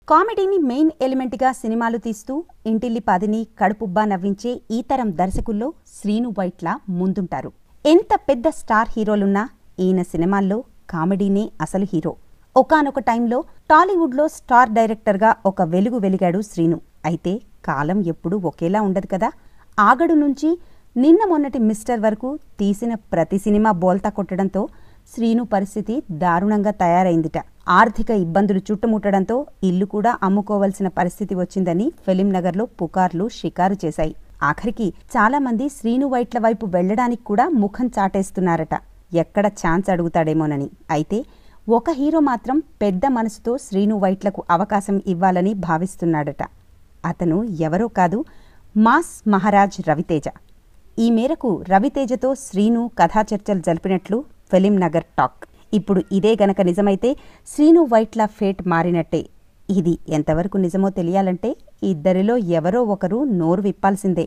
కామెడీని main ఎలిమెంట్గా సినిమాలు తీస్తూ ఇంటిల్లి పాదిని కడుపుబ్బా నవ్వించే ఈ తరం దర్శకుల్లో శ్రీను వైట్ల ముందుంటారు. ఎంత పెద్ద స్టార్ హీరోలున్నా ఈయన సినిమాల్లో కామెడీనే అసలు హీరో. ఒకానొక టైంలో టాలీవుడ్లో స్టార్ డైరెక్టర్గా ఒక వెలుగు వెలిగాడు శ్రీను. అయితే కాలం ఎప్పుడూ ఒకేలా ఉండదు కదా. ఆగడు నుంచి నిన్న మొన్నటి మిస్టర్ వరకు తీసిన ప్రతి సినిమా బోల్తా కొట్టడంతో శ్రీను పరిస్థితి దారుణంగా తయారైందిట. ఆర్థిక ఇబ్బందులు చుట్టుముట్టడంతో ఇల్లు కూడా అమ్ముకోవాల్సిన పరిస్థితి వచ్చిందని ఫిలిం నగర్లో పుకార్లు షికారు చేశాయి. ఆఖరికి చాలా మంది శ్రీను వైట్ల వైపు వెళ్లడానికి కూడా ముఖం చాటేస్తున్నారట, ఎక్కడ ఛాన్స్ అడుగుతాడేమోనని. అయితే ఒక హీరో మాత్రం పెద్ద మనసుతో శ్రీను వైట్లకు అవకాశం ఇవ్వాలని భావిస్తున్నాడట. అతను ఎవరో కాదు, మాస్ మహారాజ్ రవితేజ. ఈ మేరకు రవితేజతో శ్రీను కథాచర్చలు జరిపినట్లు ఫిలిం నగర్ టాక్. ఇప్పుడు ఇదే గనక నిజమైతే శ్రీను వైట్ల ఫేట్ మారినట్టే. ఇది ఎంతవరకు నిజమో తెలియాలంటే ఇద్దరిలో ఎవరో ఒకరు నోరు విప్పాల్సిందే.